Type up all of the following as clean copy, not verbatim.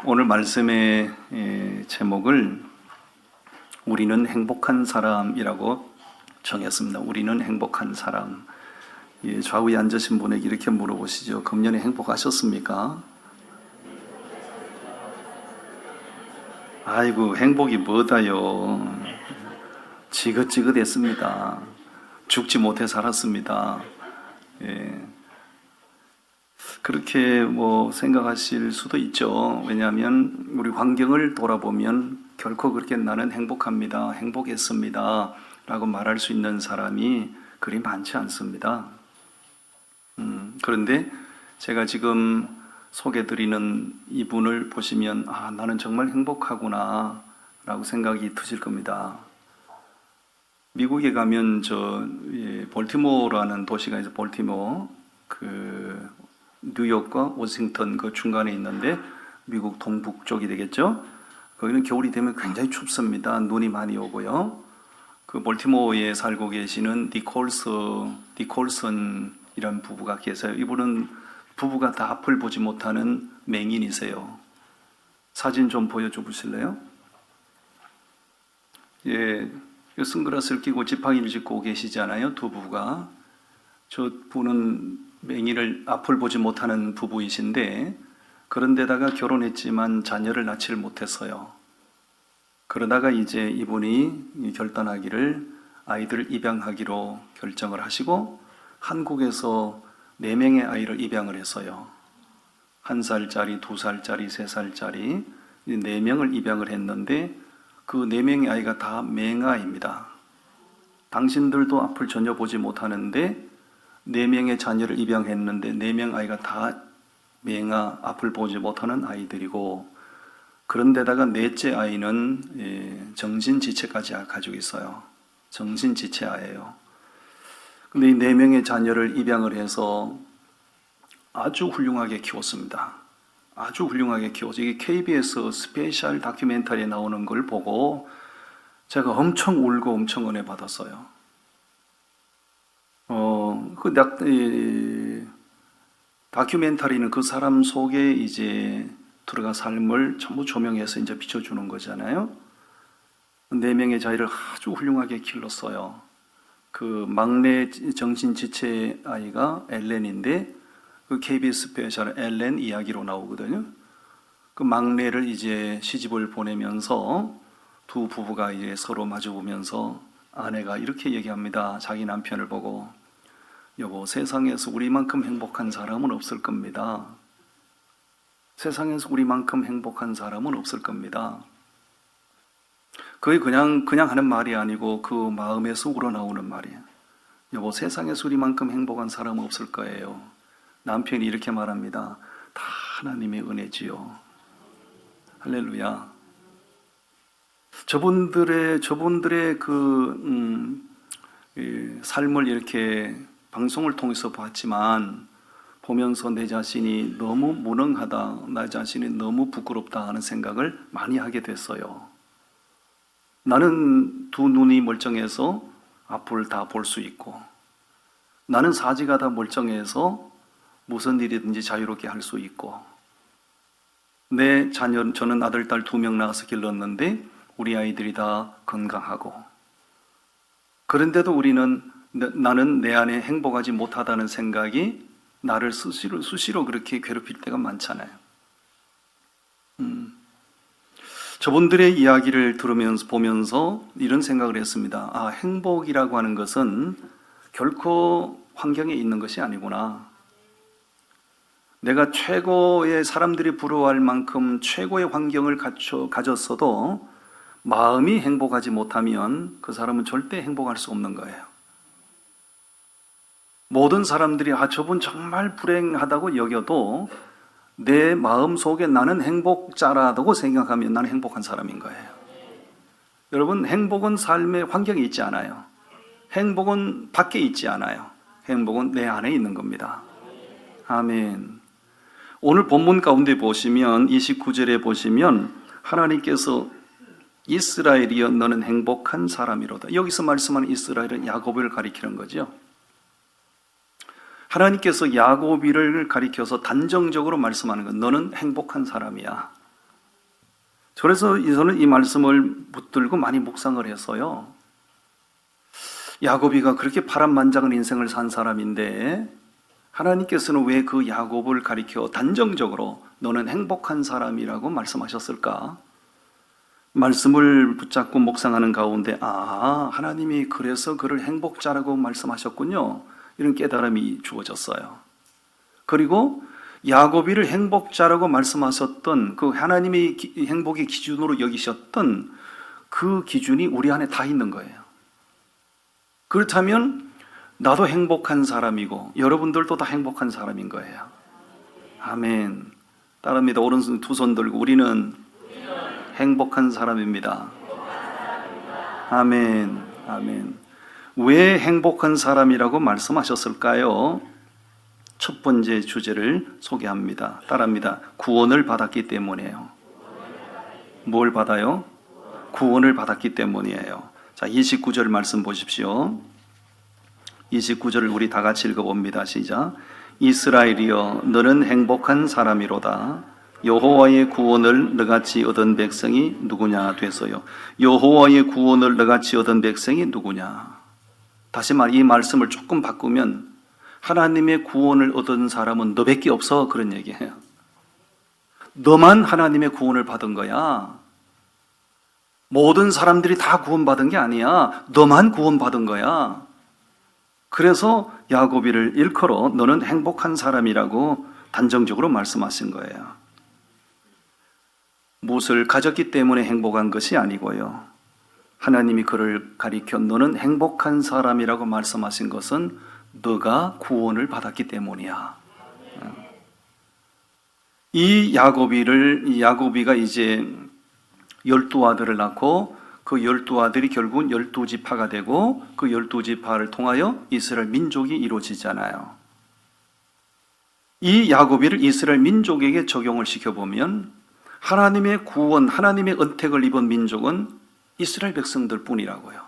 오늘 말씀의 제목을 우리는 행복한 사람이라고 정했습니다. 우리는 행복한 사람. 좌우에 앉으신 분에게 이렇게 물어보시죠. 금년에 행복하셨습니까? 아이고, 행복이 뭐다요. 지긋지긋했습니다. 죽지 못해 살았습니다. 그렇게 생각하실 수도 있죠. 왜냐하면 우리 환경을 돌아보면 결코 그렇게 나는 행복합니다, 행복했습니다 라고 말할 수 있는 사람이 그리 많지 않습니다. 그런데 제가 지금 소개드리는 이분을 보시면 나는 정말 행복하구나 라고 생각이 드실 겁니다. 미국에 가면 볼티모어라는 도시가 있어요. 볼티모어, 뉴욕과 워싱턴 그 중간에 있는데 미국 동북쪽이 되겠죠. 거기는 겨울이 되면 굉장히 춥습니다. 눈이 많이 오고요. 그 볼티모어에 살고 계시는 니콜슨이라는 부부가 계세요. 이분은 부부가 다 앞을 보지 못하는 맹인이세요. 사진 좀 보여줘 보실래요? 선글라스를 끼고 지팡이를 짚고 계시잖아요. 두 부부가. 저 분은 맹인을 앞을 보지 못하는 부부이신데, 그런데다가 결혼했지만 자녀를 낳지를 못했어요. 그러다가 이제 이분이 결단하기를 아이들을 입양하기로 결정을 하시고 한국에서 4명의 아이를 입양을 했어요. 1살짜리, 2살짜리, 3살짜리 4명을 입양을 했는데 그 4명의 아이가 다 맹아입니다. 당신들도 앞을 전혀 보지 못하는데 4명의 자녀를 입양했는데 4명 아이가 다 맹아, 앞을 보지 못하는 아이들이고, 그런데다가 넷째 아이는 정신지체까지 가지고 있어요. 정신지체아예요. 근데 이 4명의 자녀를 입양을 해서 아주 훌륭하게 키웠습니다. 아주 훌륭하게 키워서 이게 KBS 스페셜 다큐멘터리에 나오는 걸 보고 제가 엄청 울고 엄청 은혜 받았어요. 다큐멘터리는 그 사람 속에 이제 들어간 삶을 전부 조명해서 이제 비춰주는 거잖아요. 4명의 자녀를 아주 훌륭하게 길렀어요. 그 막내 정신지체 아이가 엘렌인데, 그 KBS 스페셜 엘렌 이야기로 나오거든요. 그 막내를 이제 시집을 보내면서 두 부부가 이제 서로 마주보면서 아내가 이렇게 얘기합니다. 자기 남편을 보고, 여보, 세상에서 우리만큼 행복한 사람은 없을 겁니다. 세상에서 우리만큼 행복한 사람은 없을 겁니다. 그게 그냥 하는 말이 아니고 그 마음에서 우러나오는 말이에요. 여보, 세상에서 우리만큼 행복한 사람은 없을 거예요. 남편이 이렇게 말합니다. 다 하나님의 은혜지요. 할렐루야. 저분들의 삶을 이렇게 방송을 통해서 봤지만, 보면서 내 자신이 너무 무능하다, 나 자신이 너무 부끄럽다 하는 생각을 많이 하게 됐어요. 나는 두 눈이 멀쩡해서 앞을 다 볼 수 있고, 나는 사지가 다 멀쩡해서 무슨 일이든지 자유롭게 할 수 있고, 내 자녀, 저는 아들, 딸 2명 낳아서 길렀는데 우리 아이들이 다 건강하고, 그런데도 나는 내 안에 행복하지 못하다는 생각이 나를 수시로 그렇게 괴롭힐 때가 많잖아요. 저분들의 이야기를 보면서 이런 생각을 했습니다. 행복이라고 하는 것은 결코 환경에 있는 것이 아니구나. 내가 최고의, 사람들이 부러워할 만큼 최고의 환경을 가졌어도 마음이 행복하지 못하면 그 사람은 절대 행복할 수 없는 거예요. 모든 사람들이 저분 정말 불행하다고 여겨도 내 마음 속에 나는 행복자라고 생각하면 나는 행복한 사람인 거예요. 여러분, 행복은 삶의 환경에 있지 않아요. 행복은 밖에 있지 않아요. 행복은 내 안에 있는 겁니다. 아멘. 오늘 본문 가운데 보시면 29절에 보시면 하나님께서 이스라엘이여 너는 행복한 사람이로다. 여기서 말씀하는 이스라엘은 야곱을 가리키는 거죠. 하나님께서 야곱이를 가리켜서 단정적으로 말씀하는 건 너는 행복한 사람이야. 그래서 저는 이 말씀을 붙들고 많이 묵상을 해서요, 야곱이가 그렇게 파란만장한 인생을 산 사람인데 하나님께서는 왜 그 야곱을 가리켜 단정적으로 너는 행복한 사람이라고 말씀하셨을까? 말씀을 붙잡고 묵상하는 가운데 하나님이 그래서 그를 행복자라고 말씀하셨군요, 이런 깨달음이 주어졌어요. 그리고 야곱이를 행복자라고 말씀하셨던 그 하나님이 행복의 기준으로 여기셨던 그 기준이 우리 안에 다 있는 거예요. 그렇다면 나도 행복한 사람이고 여러분들도 다 행복한 사람인 거예요. 아멘. 따릅니다. 오른손 두 손 들고 우리는 행복한 사람입니다. 아멘. 아멘. 왜 행복한 사람이라고 말씀하셨을까요? 첫 번째 주제를 소개합니다. 따라합니다. 구원을 받았기 때문이에요. 뭘 받아요? 구원을 받았기 때문이에요. 자, 29절 말씀 보십시오. 29절을 우리 다 같이 읽어봅니다. 시작. 이스라엘이여 너는 행복한 사람이로다. 여호와의 구원을 너같이 얻은 백성이 누구냐 돼서요. 여호와의 구원을 너같이 얻은 백성이 누구냐. 다시 말 이 말씀을 조금 바꾸면 하나님의 구원을 얻은 사람은 너밖에 없어, 그런 얘기예요. 너만 하나님의 구원을 받은 거야. 모든 사람들이 다 구원받은 게 아니야. 너만 구원받은 거야. 그래서 야곱이를 일컬어 너는 행복한 사람이라고 단정적으로 말씀하신 거예요. 무엇을 가졌기 때문에 행복한 것이 아니고요, 하나님이 그를 가리켜 너는 행복한 사람이라고 말씀하신 것은 너가 구원을 받았기 때문이야. 이 야곱이가 이제 12아들을 낳고 그 12아들이 결국은 12지파가 되고 그 12지파를 통하여 이스라엘 민족이 이루어지잖아요. 이 야곱이를 이스라엘 민족에게 적용을 시켜보면 하나님의 구원, 하나님의 은택을 입은 민족은 이스라엘 백성들 뿐이라고요.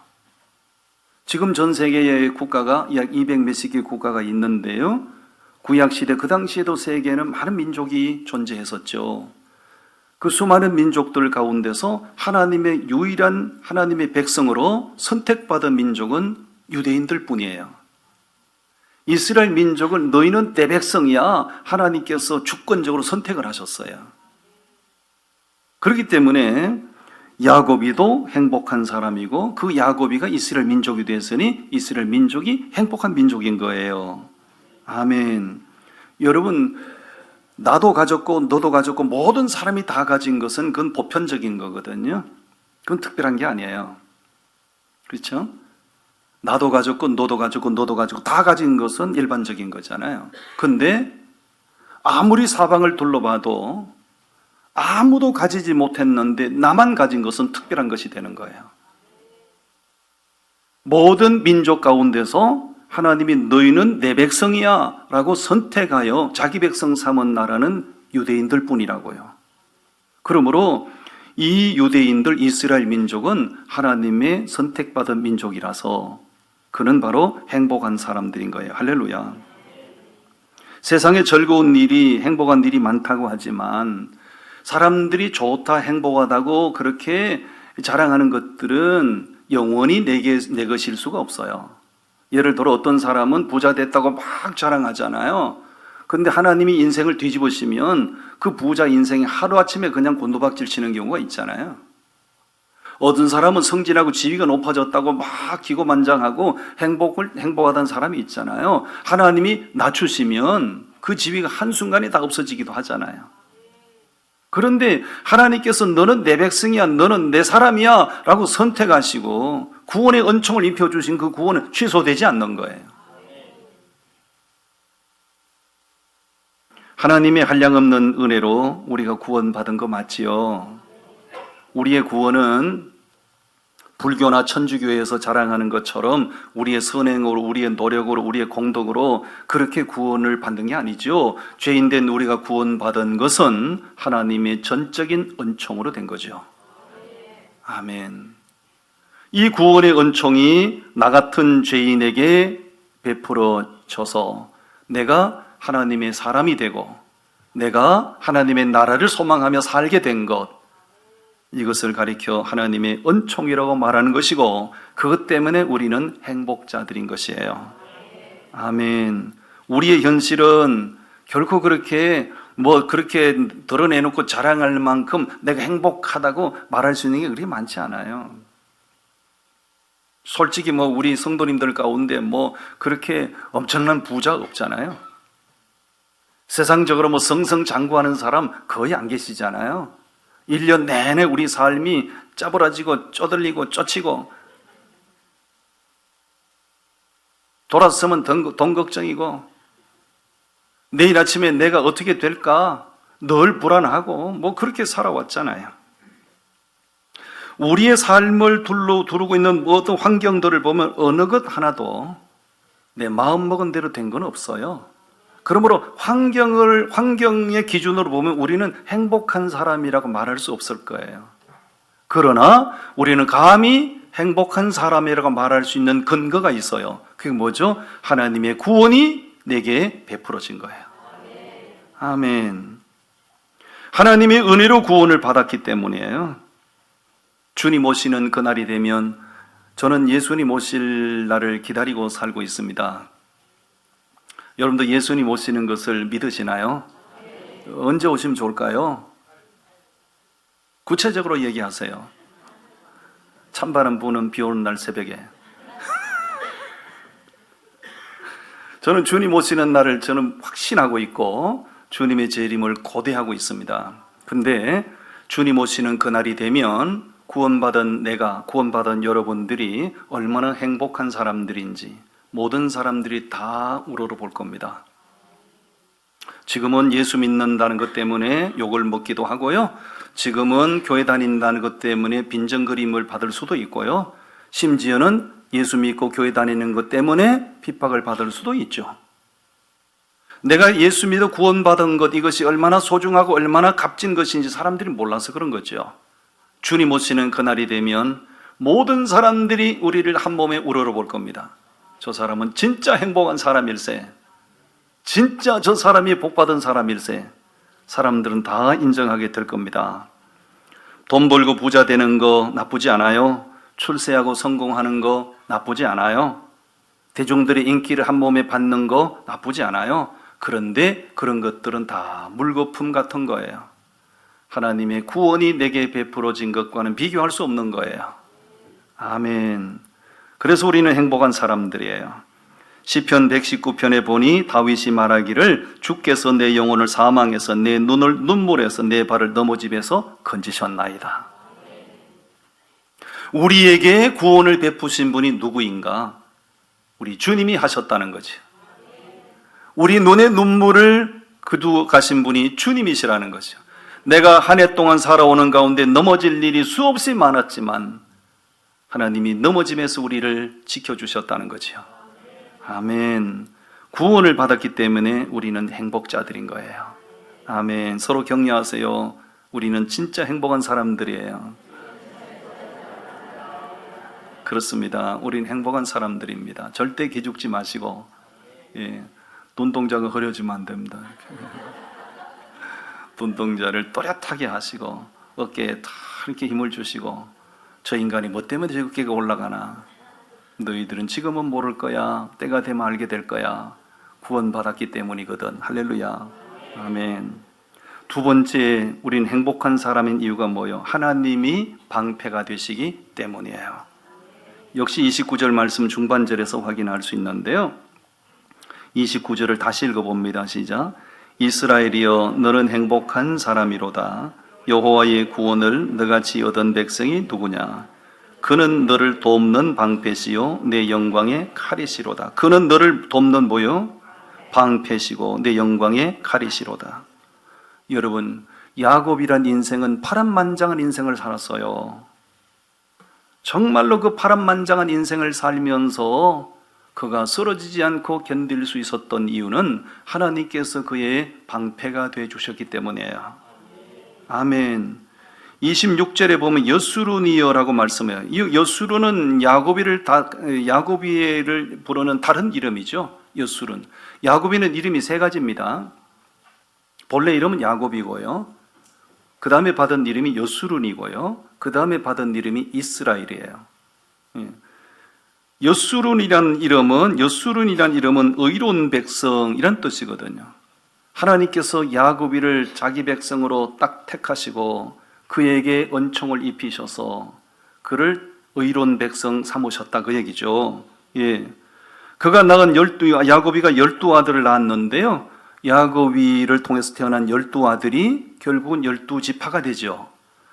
지금 전 세계의 국가가 약 200몇십 개 국가가 있는데요, 구약시대 그 당시에도 세계에는 많은 민족이 존재했었죠. 그 수많은 민족들 가운데서 하나님의 유일한 하나님의 백성으로 선택받은 민족은 유대인들 뿐이에요. 이스라엘 민족을 너희는 내 백성이야 하나님께서 주권적으로 선택을 하셨어요. 그렇기 때문에 야곱이도 행복한 사람이고 그 야곱이가 이스라엘 민족이 됐으니 이스라엘 민족이 행복한 민족인 거예요. 아멘. 여러분, 나도 가졌고 너도 가졌고 모든 사람이 다 가진 것은 그건 보편적인 거거든요. 그건 특별한 게 아니에요. 그렇죠? 나도 가졌고 너도 가졌고 너도 가졌고 다 가진 것은 일반적인 거잖아요. 근데 아무리 사방을 둘러봐도 아무도 가지지 못했는데 나만 가진 것은 특별한 것이 되는 거예요. 모든 민족 가운데서 하나님이 너희는 내 백성이야 라고 선택하여 자기 백성 삼은 나라는 유대인들 뿐이라고요. 그러므로 이 유대인들 이스라엘 민족은 하나님의 선택받은 민족이라서 그는 바로 행복한 사람들인 거예요. 할렐루야. 세상에 즐거운 일이, 행복한 일이 많다고 하지만 사람들이 좋다, 행복하다고 그렇게 자랑하는 것들은 영원히 내 것일 수가 없어요. 예를 들어 어떤 사람은 부자 됐다고 막 자랑하잖아요. 그런데 하나님이 인생을 뒤집으시면 그 부자 인생이 하루아침에 그냥 곤두박질 치는 경우가 있잖아요. 어떤 사람은 성진하고 지위가 높아졌다고 막 기고만장하고 행복하다는 사람이 있잖아요. 하나님이 낮추시면 그 지위가 한순간에 다 없어지기도 하잖아요. 그런데 하나님께서 너는 내 백성이야, 너는 내 사람이야 라고 선택하시고 구원의 은총을 입혀주신 그 구원은 취소되지 않는 거예요. 하나님의 한량없는 은혜로 우리가 구원받은 거 맞지요? 우리의 구원은 불교나 천주교에서 자랑하는 것처럼 우리의 선행으로, 우리의 노력으로, 우리의 공덕으로 그렇게 구원을 받는 게 아니죠. 죄인된 우리가 구원받은 것은 하나님의 전적인 은총으로 된 거죠. 아멘. 이 구원의 은총이 나 같은 죄인에게 베풀어져서 내가 하나님의 사람이 되고 내가 하나님의 나라를 소망하며 살게 된 것, 이것을 가리켜 하나님의 은총이라고 말하는 것이고, 그것 때문에 우리는 행복자들인 것이에요. 아멘. 우리의 현실은 결코 그렇게 드러내놓고 자랑할 만큼 내가 행복하다고 말할 수 있는 게 그렇게 많지 않아요. 솔직히 우리 성도님들 가운데 그렇게 엄청난 부자가 없잖아요. 세상적으로 승승장구하는 사람 거의 안 계시잖아요. 1년 내내 우리 삶이 짜부라지고 쪼들리고 쫓이고, 돌아서면 돈 걱정이고, 내일 아침에 내가 어떻게 될까 늘 불안하고 그렇게 살아왔잖아요. 우리의 삶을 두르고 있는 모든 환경들을 보면 어느 것 하나도 내 마음먹은 대로 된 건 없어요. 그러므로 환경의 기준으로 보면 우리는 행복한 사람이라고 말할 수 없을 거예요. 그러나 우리는 감히 행복한 사람이라고 말할 수 있는 근거가 있어요. 그게 뭐죠? 하나님의 구원이 내게 베풀어진 거예요. 아멘. 하나님의 은혜로 구원을 받았기 때문이에요. 주님 오시는 그날이 되면 저는 예수님 오실 날을 기다리고 살고 있습니다. 여러분도 예수님 오시는 것을 믿으시나요? 언제 오시면 좋을까요? 구체적으로 얘기하세요. 찬바람 부는 비 오는 날 새벽에. 저는 주님 오시는 날을 확신하고 있고 주님의 재림을 고대하고 있습니다. 근데 주님 오시는 그날이 되면 구원받은 여러분들이 얼마나 행복한 사람들인지 모든 사람들이 다 우러러볼 겁니다. 지금은 예수 믿는다는 것 때문에 욕을 먹기도 하고요. 지금은 교회 다닌다는 것 때문에 빈정거림을 받을 수도 있고요. 심지어는 예수 믿고 교회 다니는 것 때문에 핍박을 받을 수도 있죠. 내가 예수 믿어 구원받은 것, 이것이 얼마나 소중하고 얼마나 값진 것인지 사람들이 몰라서 그런 거죠. 주님 오시는 그날이 되면 모든 사람들이 우리를 한 몸에 우러러볼 겁니다. 저 사람은 진짜 행복한 사람일세, 진짜 저 사람이 복받은 사람일세, 사람들은 다 인정하게 될 겁니다. 돈 벌고 부자 되는 거 나쁘지 않아요. 출세하고 성공하는 거 나쁘지 않아요. 대중들의 인기를 한 몸에 받는 거 나쁘지 않아요. 그런데 그런 것들은 다 물거품 같은 거예요. 하나님의 구원이 내게 베풀어진 것과는 비교할 수 없는 거예요. 아멘. 그래서 우리는 행복한 사람들이에요. 시편 119편에 보니 다윗이 말하기를 주께서 내 영혼을 사망에서 내 눈을 눈물에서 내 발을 넘어집에서 건지셨나이다. 우리에게 구원을 베푸신 분이 누구인가? 우리 주님이 하셨다는 거죠. 우리 눈의 눈물을 그두어 가신 분이 주님이시라는 거죠. 내가 한 해 동안 살아오는 가운데 넘어질 일이 수없이 많았지만 하나님이 넘어짐에서 우리를 지켜주셨다는 거죠. 아멘. 구원을 받았기 때문에 우리는 행복자들인 거예요. 아멘. 서로 격려하세요. 우리는 진짜 행복한 사람들이에요. 그렇습니다. 우리는 행복한 사람들입니다. 절대 기죽지 마시고, 눈동자가 흐려지면 안 됩니다. 눈동자를 또렷하게 하시고 어깨에 다 이렇게 힘을 주시고, 저 인간이 뭐 때문에 저 어깨가 올라가나? 너희들은 지금은 모를 거야. 때가 되면 알게 될 거야. 구원받았기 때문이거든. 할렐루야. 아멘. 두 번째, 우린 행복한 사람인 이유가 뭐예요? 하나님이 방패가 되시기 때문이에요. 역시 29절 말씀 중반절에서 확인할 수 있는데요. 29절을 다시 읽어봅니다. 시작. 이스라엘이여 너는 행복한 사람이로다. 여호와의 구원을 너같이 얻은 백성이 누구냐? 그는 너를 돕는 방패시요 내 영광의 칼이시로다. 그는 너를 돕는 뭐요? 방패시고 내 영광의 칼이시로다. 여러분, 야곱이란 인생은 파란만장한 인생을 살았어요. 정말로 그 파란만장한 인생을 살면서 그가 쓰러지지 않고 견딜 수 있었던 이유는 하나님께서 그의 방패가 되어 주셨기 때문이에요. 아멘. 26절에 보면 여수룬이여라고 말씀해요. 이 여수룬은 야고비를 부르는 다른 이름이죠. 여수룬. 야고비는 이름이 세 가지입니다. 본래 이름은 야곱이고요. 그 다음에 받은 이름이 여수룬이고요. 그 다음에 받은 이름이 이스라엘이에요. 예. 여수룬이란 이름은 의로운 백성이란 뜻이거든요. 하나님께서 야곱이를 자기 백성으로 딱 택하시고 그에게 은총을 입히셔서 그를 의로운 백성 삼으셨다 그 얘기죠. 예. 그가 낳은 야곱이가 12아들을 낳았는데요. 야곱이를 통해서 태어난 12아들이 결국은 12지파가 되죠.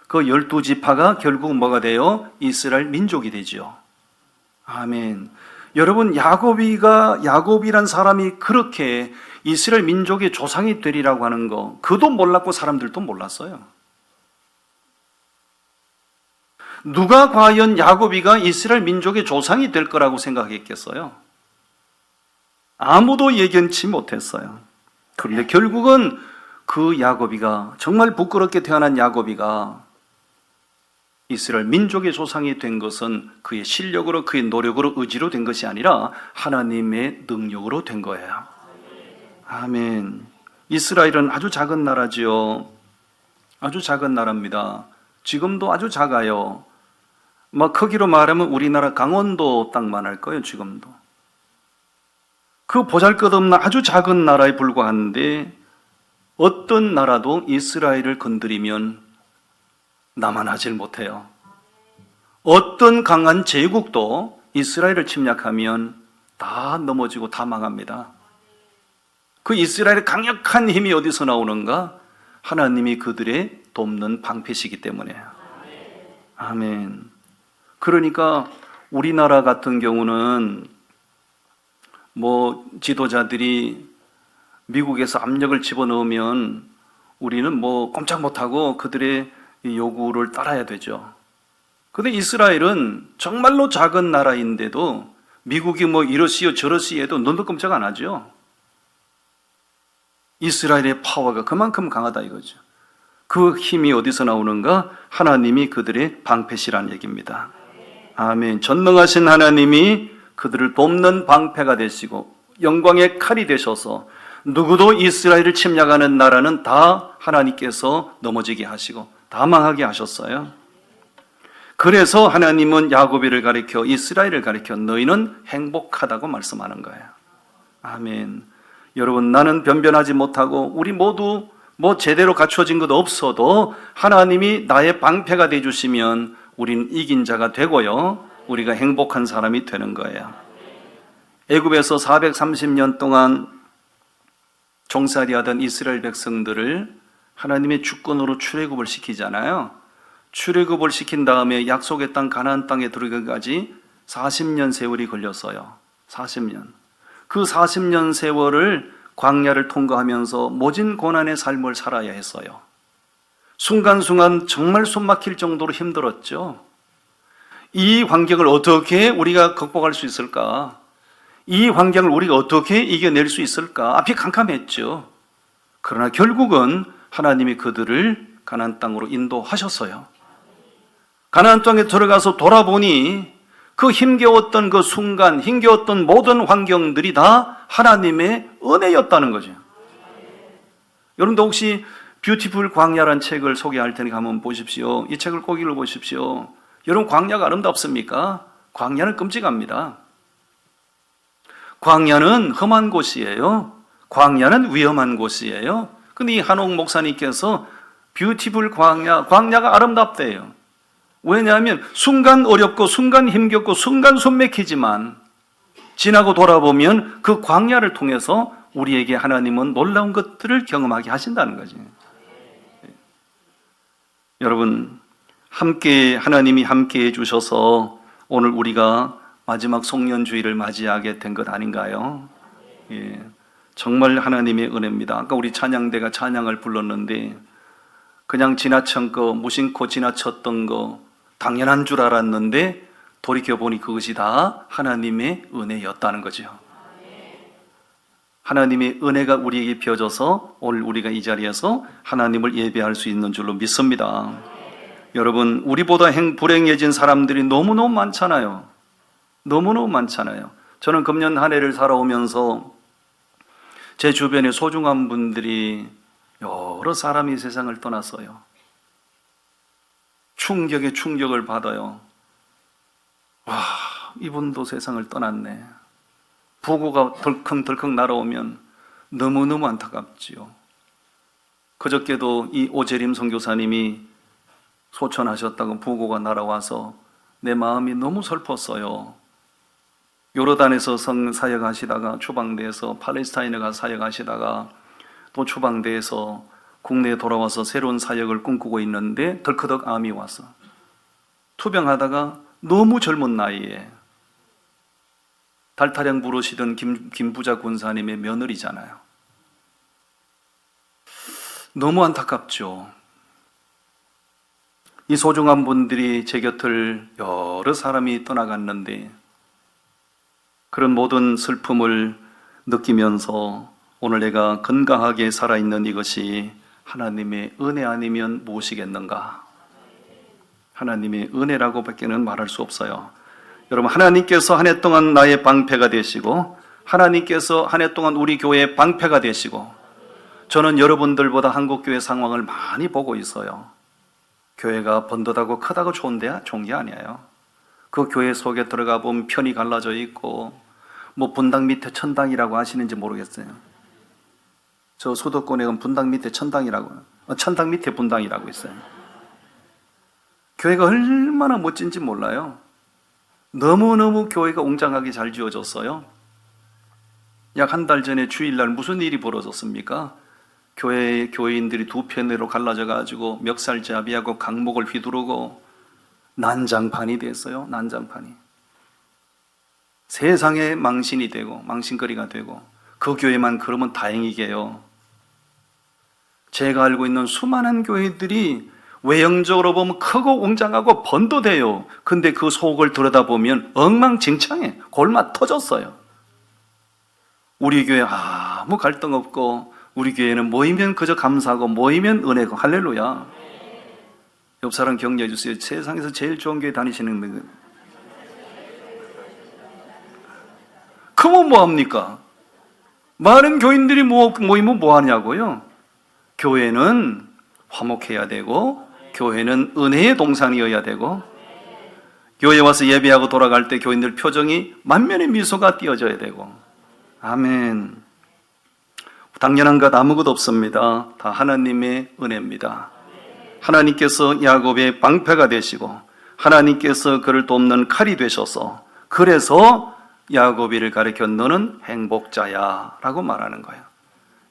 그 12지파가 결국 뭐가 돼요? 이스라엘 민족이 되죠. 아멘. 여러분, 야곱이란 사람이 그렇게 이스라엘 민족의 조상이 되리라고 하는 거, 그도 몰랐고 사람들도 몰랐어요. 누가 과연 야곱이가 이스라엘 민족의 조상이 될 거라고 생각했겠어요? 아무도 예견치 못했어요. 그런데 결국은 그 야곱이가, 정말 부끄럽게 태어난 야곱이가 이스라엘 민족의 조상이 된 것은 그의 실력으로, 그의 노력으로, 의지로 된 것이 아니라 하나님의 능력으로 된 거예요. 아멘. 이스라엘은 아주 작은 나라지요. 아주 작은 나라입니다. 지금도 아주 작아요. 크기로 말하면 우리나라 강원도 땅만 할 거예요, 지금도. 그 보잘것없는 아주 작은 나라에 불과한데 어떤 나라도 이스라엘을 건드리면 남아나질 못해요. 어떤 강한 제국도 이스라엘을 침략하면 다 넘어지고 다 망합니다. 그 이스라엘의 강력한 힘이 어디서 나오는가? 하나님이 그들의 돕는 방패시기 때문에요. 아멘. 그러니까 우리나라 같은 경우는 지도자들이 미국에서 압력을 집어넣으면 우리는 꼼짝 못하고 그들의 요구를 따라야 되죠. 그런데 이스라엘은 정말로 작은 나라인데도 미국이 이러시오 저러시오 해도 눈도 끔짝 안 하죠. 이스라엘의 파워가 그만큼 강하다 이거죠. 그 힘이 어디서 나오는가? 하나님이 그들의 방패시라는 얘기입니다. 아멘. 전능하신 하나님이 그들을 돕는 방패가 되시고 영광의 칼이 되셔서 누구도 이스라엘을 침략하는 나라는 다 하나님께서 넘어지게 하시고 다 망하게 하셨어요. 그래서 하나님은 야곱이를 가리켜 이스라엘을 가리켜 너희는 행복하다고 말씀하는 거예요. 아멘. 여러분, 나는 변변하지 못하고 우리 모두 제대로 갖춰진 것 없어도 하나님이 나의 방패가 되어주시면 우리는 이긴 자가 되고요, 우리가 행복한 사람이 되는 거예요. 애굽에서 430년 동안 종살이하던 이스라엘 백성들을 하나님의 주권으로 출애굽을 시키잖아요. 출애굽을 시킨 다음에 약속의 땅 가나안 땅에 들어가기까지 40년 세월이 걸렸어요. 40년. 그 40년 세월을 광야를 통과하면서 모진 고난의 삶을 살아야 했어요. 순간순간 정말 숨막힐 정도로 힘들었죠. 이 환경을 어떻게 우리가 극복할 수 있을까? 이 환경을 우리가 어떻게 이겨낼 수 있을까? 앞이 캄캄했죠. 그러나 결국은 하나님이 그들을 가나안 땅으로 인도하셨어요. 가나안 땅에 들어가서 돌아보니 그 힘겨웠던 그 순간, 힘겨웠던 모든 환경들이 다 하나님의 은혜였다는 거죠. 여러분도 혹시 뷰티풀 광야라는 책을 소개할 테니까 한번 보십시오. 이 책을 꼭 읽어보십시오. 여러분, 광야가 아름답습니까? 광야는 끔찍합니다. 광야는 험한 곳이에요. 광야는 위험한 곳이에요. 근데 이 한옥 목사님께서 뷰티풀 광야가 아름답대요. 왜냐하면 순간 어렵고 순간 힘겹고 순간 숨막히지만 지나고 돌아보면 그 광야를 통해서 우리에게 하나님은 놀라운 것들을 경험하게 하신다는 거죠. 여러분, 하나님이 함께 해주셔서 오늘 우리가 마지막 송년주의를 맞이하게 된 것 아닌가요? 예, 정말 하나님의 은혜입니다. 아까 우리 찬양대가 찬양을 불렀는데 그냥 지나친 거, 무심코 지나쳤던 거 당연한 줄 알았는데 돌이켜보니 그것이 다 하나님의 은혜였다는 거죠. 하나님의 은혜가 우리에게 펴져서 오늘 우리가 이 자리에서 하나님을 예배할 수 있는 줄로 믿습니다. 여러분, 우리보다 불행해진 사람들이 너무너무 많잖아요. 너무너무 많잖아요. 저는 금년 한 해를 살아오면서 제 주변에 소중한 분들이 여러 사람이 세상을 떠났어요. 충격에 충격을 받아요. 와, 이분도 세상을 떠났네. 부고가 덜컹덜컹 날아오면 너무너무 안타깝지요. 그저께도 이 오재림 선교사님이 소천하셨다고 부고가 날아와서 내 마음이 너무 슬펐어요. 요르단에서 사역하시다가 추방돼서 팔레스타인에 가 사역하시다가 또 추방돼서 국내에 돌아와서 새로운 사역을 꿈꾸고 있는데 덜커덕 암이 와서 투병하다가 너무 젊은 나이에 달타령 부르시던 김부자 군사님의 며느리잖아요. 너무 안타깝죠. 이 소중한 분들이 제 곁을 여러 사람이 떠나갔는데 그런 모든 슬픔을 느끼면서 오늘 내가 건강하게 살아있는 이것이 하나님의 은혜 아니면 무엇이겠는가? 하나님의 은혜라고 밖에는 말할 수 없어요. 여러분, 하나님께서 한 해 동안 나의 방패가 되시고 하나님께서 한 해 동안 우리 교회의 방패가 되시고 저는 여러분들보다 한국교회 상황을 많이 보고 있어요. 교회가 번듯하고 크다고 좋은 게 아니에요. 그 교회 속에 들어가 보면 편이 갈라져 있고 뭐 분당 밑에 천당이라고 아시는지 모르겠어요. 저 수도권에 가면 분당 밑에 천당 밑에 분당이라고 있어요. 교회가 얼마나 멋진지 몰라요. 너무너무 교회가 웅장하게 잘 지어졌어요. 약 한 달 전에 주일날 무슨 일이 벌어졌습니까? 교회인들이 두 편으로 갈라져 가지고 멱살잡이하고 강목을 휘두르고 난장판이 됐어요. 난장판이. 세상에 망신이 되고 망신거리가 되고 그 교회만 그러면 다행이게요. 제가 알고 있는 수많은 교회들이 외형적으로 보면 크고 웅장하고 번듯해요. 근데 그 속을 들여다보면 엉망진창해. 골마 터졌어요. 우리 교회 아무 갈등 없고 우리 교회는 모이면 그저 감사하고 모이면 은혜고 할렐루야. 옆 사람 격려해 주세요. 세상에서 제일 좋은 교회 다니시는 분. 그러면 뭐합니까? 많은 교인들이 모이면 뭐하냐고요? 교회는 화목해야 되고 교회는 은혜의 동산이어야 되고 교회 와서 예배하고 돌아갈 때 교인들 표정이 만면의 미소가 띄어져야 되고 아멘. 당연한 것 아무것도 없습니다. 다 하나님의 은혜입니다. 하나님께서 야곱의 방패가 되시고 하나님께서 그를 돕는 칼이 되셔서 그래서 야곱이를 가리켜 너는 행복자야 라고 말하는 거예요.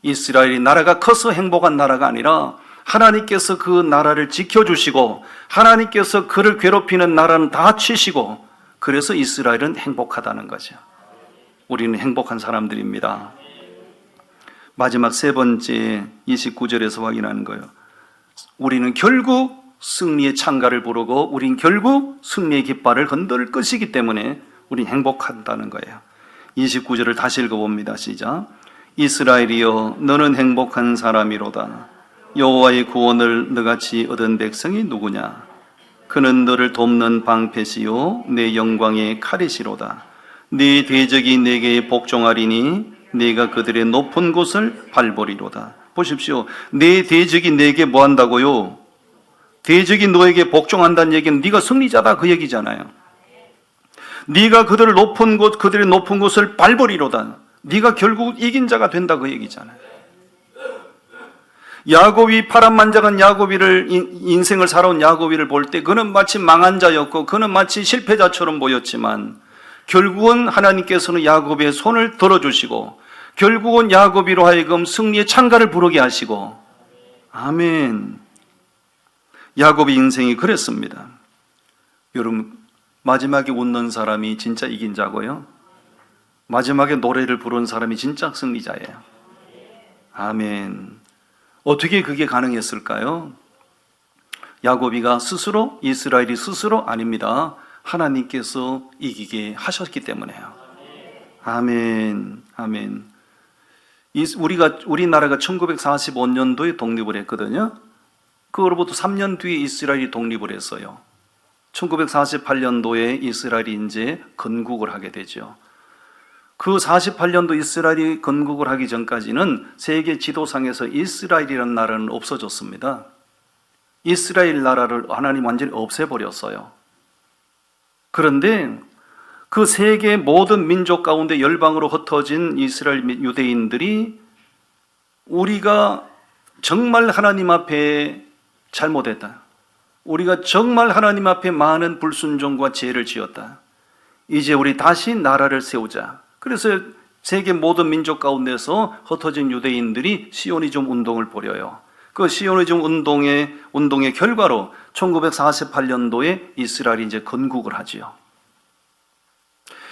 이스라엘이 나라가 커서 행복한 나라가 아니라 하나님께서 그 나라를 지켜주시고 하나님께서 그를 괴롭히는 나라는 다 치시고 그래서 이스라엘은 행복하다는 거죠. 우리는 행복한 사람들입니다. 마지막 세 번째 29절에서 확인하는 거예요. 우리는 결국 승리의 창가를 부르고 우린 결국 승리의 깃발을 흔들 것이기 때문에 우린 행복한다는 거예요. 29절을 다시 읽어봅니다. 시작. 이스라엘이여 너는 행복한 사람이로다. 여호와의 구원을 너같이 얻은 백성이 누구냐? 그는 너를 돕는 방패시요 내 영광의 칼이시로다. 네 대적이 내게 복종하리니 네가 그들의 높은 곳을 밟으리로다. 보십시오. 네 대적이 내게 뭐 한다고요? 대적이 너에게 복종한다는 얘기는 네가 승리자다 그 얘기잖아요. 네가 그들의 높은 곳을 밟으리로다. 네가 결국 이긴 자가 된다 그 얘기잖아요. 야곱이 파란만장한 인생을 살아온 야곱이를 볼 때 그는 마치 망한 자였고 그는 마치 실패자처럼 보였지만 결국은 하나님께서는 야곱의 손을 들어주시고 결국은 야곱이로 하여금 승리의 창가를 부르게 하시고 아멘. 야곱의 인생이 그랬습니다. 여러분 마지막에 웃는 사람이 진짜 이긴 자고요. 마지막에 노래를 부른 사람이 진짜 승리자예요. 아멘. 어떻게 그게 가능했을까요? 야곱이가 스스로, 이스라엘이 스스로 아닙니다. 하나님께서 이기게 하셨기 때문에요. 아멘. 아멘. 우리나라가 1945년도에 독립을 했거든요. 그로부터 3년 뒤에 이스라엘이 독립을 했어요. 1948년도에 이스라엘이 이제 건국을 하게 되죠. 그 48년도 이스라엘이 건국을 하기 전까지는 세계 지도상에서 이스라엘이라는 나라는 없어졌습니다. 이스라엘 나라를 하나님 완전히 없애버렸어요. 그런데 그 세계 모든 민족 가운데 열방으로 흩어진 이스라엘 유대인들이 우리가 정말 하나님 앞에 잘못했다, 우리가 정말 하나님 앞에 많은 불순종과 죄를 지었다, 이제 우리 다시 나라를 세우자. 그래서 세계 모든 민족 가운데서 흩어진 유대인들이 시오니즘 운동을 벌여요. 그 시오니즘 운동의 결과로 1948년도에 이스라엘이 이제 건국을 하지요.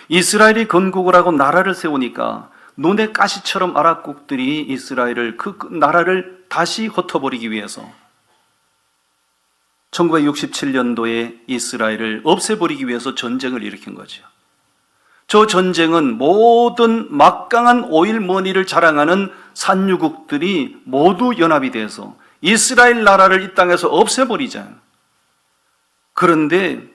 이스라엘이 건국을 하고 나라를 세우니까 눈의 가시처럼 아랍국들이 이스라엘을, 그 나라를 다시 흩어버리기 위해서 1967년도에 이스라엘을 없애버리기 위해서 전쟁을 일으킨 거죠. 저 전쟁은 모든 막강한 오일머니를 자랑하는 산유국들이 모두 연합이 돼서 이스라엘 나라를 이 땅에서 없애버리자. 그런데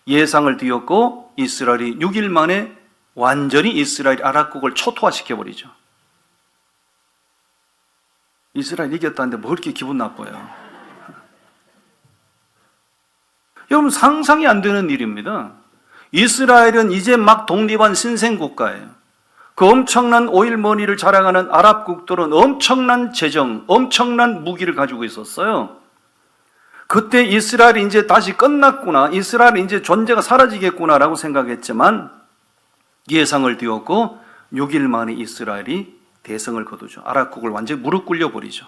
예상을 뒤엎고 이스라엘이 6일 만에 완전히 이스라엘 아랍국을 초토화시켜버리죠. 이스라엘 이겼다는데 뭐 그렇게 기분 나빠요? 여러분, 상상이 안 되는 일입니다. 이스라엘은 이제 막 독립한 신생국가예요. 그 엄청난 오일머니를 자랑하는 아랍국들은 엄청난 재정, 엄청난 무기를 가지고 있었어요. 그때 이스라엘이 이제 다시 끝났구나, 이스라엘이 이제 존재가 사라지겠구나라고 생각했지만 예상을 뒤엎고 6일 만에 이스라엘이 대성을 거두죠. 아랍국을 완전히 무릎 꿇려버리죠.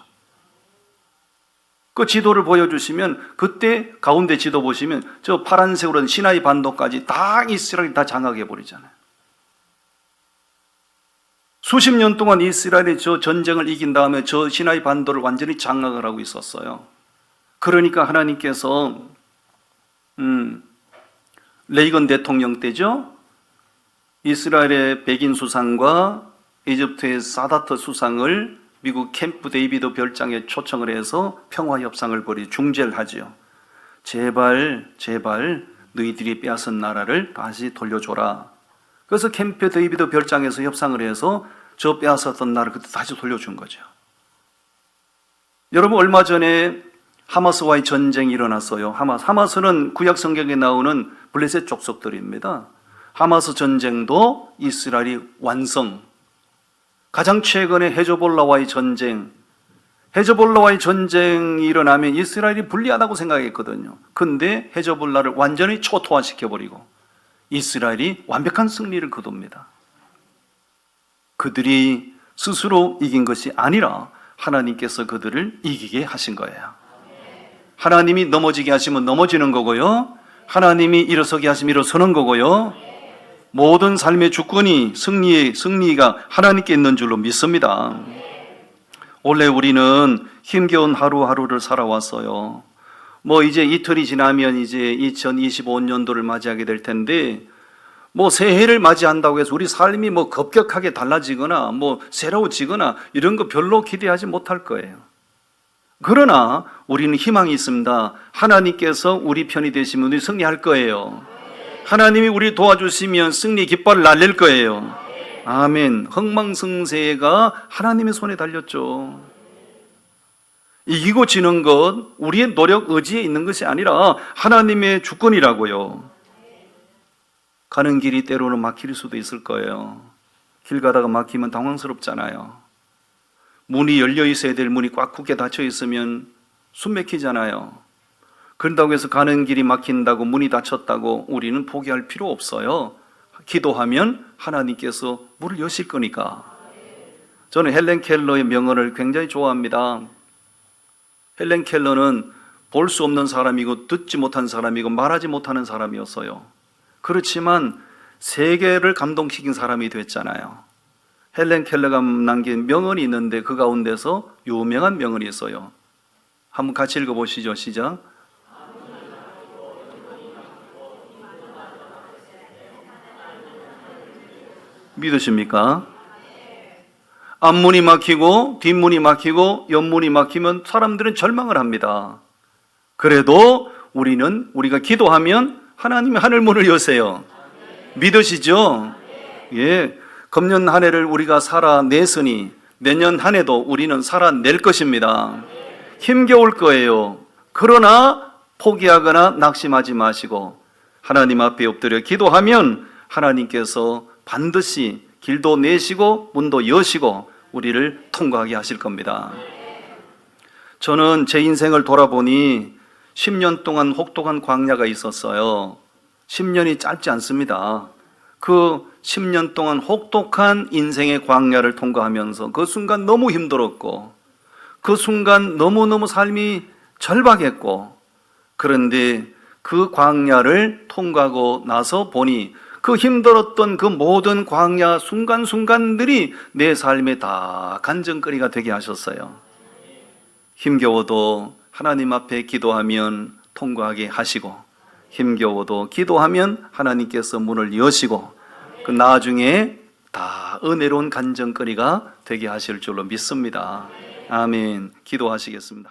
그 지도를 보여주시면, 그때 가운데 지도 보시면 저 파란색으로 시나이 반도까지 다 이스라엘이 다 장악해버리잖아요. 수십 년 동안 이스라엘이 저 전쟁을 이긴 다음에 저 시나이 반도를 완전히 장악을 하고 있었어요. 그러니까 하나님께서 레이건 대통령 때죠, 이스라엘의 백인 수상과 이집트의 사다트 수상을 미국 캠프 데이비드 별장에 초청을 해서 평화 협상을 벌이 중재를 하지요. 제발 너희들이 빼앗은 나라를 다시 돌려줘라. 그래서 캠프 데이비드 별장에서 협상을 해서 저 빼앗았던 나라를 그때 다시 돌려준 거죠. 여러분, 얼마 전에 하마스와의 전쟁이 일어났어요. 하마스는 구약 성경에 나오는 블레셋 족속들입니다. 하마스 전쟁도 이스라엘이 완성. 가장 최근에 헤즈볼라와의 전쟁이 일어나면 이스라엘이 불리하다고 생각했거든요. 근데 헤즈볼라를 완전히 초토화시켜버리고 이스라엘이 완벽한 승리를 거둡니다. 그들이 스스로 이긴 것이 아니라 하나님께서 그들을 이기게 하신 거예요. 하나님이 넘어지게 하시면 넘어지는 거고요, 하나님이 일어서게 하시면 일어서는 거고요, 모든 삶의 주권이, 승리가 하나님께 있는 줄로 믿습니다. 원래 우리는 힘겨운 하루하루를 살아왔어요. 뭐 이제 이틀이 지나면 이제 2025년도를 맞이하게 될 텐데, 뭐 새해를 맞이한다고 해서 우리 삶이 뭐 급격하게 달라지거나 뭐 새로워지거나 이런 거 별로 기대하지 못할 거예요. 그러나 우리는 희망이 있습니다. 하나님께서 우리 편이 되시면 우리 승리할 거예요. 하나님이 우리 도와주시면 승리 깃발을 날릴 거예요. 아멘. 흥망성쇠가 하나님의 손에 달렸죠. 이기고 지는 것 우리의 노력, 의지에 있는 것이 아니라 하나님의 주권이라고요. 가는 길이 때로는 막힐 수도 있을 거예요. 길 가다가 막히면 당황스럽잖아요. 문이 열려 있어야 될 문이 꽉 굳게 닫혀 있으면 숨 막히잖아요. 그런다고 해서 가는 길이 막힌다고, 문이 닫혔다고 우리는 포기할 필요 없어요. 기도하면 하나님께서 문을 여실 거니까. 저는 헬렌 켈러의 명언을 굉장히 좋아합니다. 헬렌 켈러는 볼 수 없는 사람이고 듣지 못한 사람이고 말하지 못하는 사람이었어요. 그렇지만 세계를 감동시킨 사람이 됐잖아요. 헬렌 켈러가 남긴 명언이 있는데 그 가운데서 유명한 명언이 있어요. 한번 같이 읽어보시죠. 시작. 믿으십니까? 앞문이 막히고 뒷문이 막히고 옆문이 막히면 사람들은 절망을 합니다. 그래도 우리가 기도하면 하나님이 하늘문을 여세요. 믿으시죠? 예. 금년 한 해를 우리가 살아냈으니 내년 한 해도 우리는 살아낼 것입니다. 힘겨울 거예요. 그러나 포기하거나 낙심하지 마시고 하나님 앞에 엎드려 기도하면 하나님께서 반드시 길도 내시고 문도 여시고 우리를 통과하게 하실 겁니다. 저는 제 인생을 돌아보니 10년 동안 혹독한 광야가 있었어요. 10년이 짧지 않습니다. 그 10년 동안 혹독한 인생의 광야를 통과하면서 그 순간 너무 힘들었고 그 순간 너무너무 삶이 절박했고, 그런데 그 광야를 통과하고 나서 보니 그 힘들었던 그 모든 광야 순간순간들이 내 삶에 다 간증거리가 되게 하셨어요. 힘겨워도 하나님 앞에 기도하면 통과하게 하시고, 힘겨워도 기도하면 하나님께서 문을 여시고, 그 나중에 다 은혜로운 간증거리가 되게 하실 줄로 믿습니다. 아멘. 기도하시겠습니다.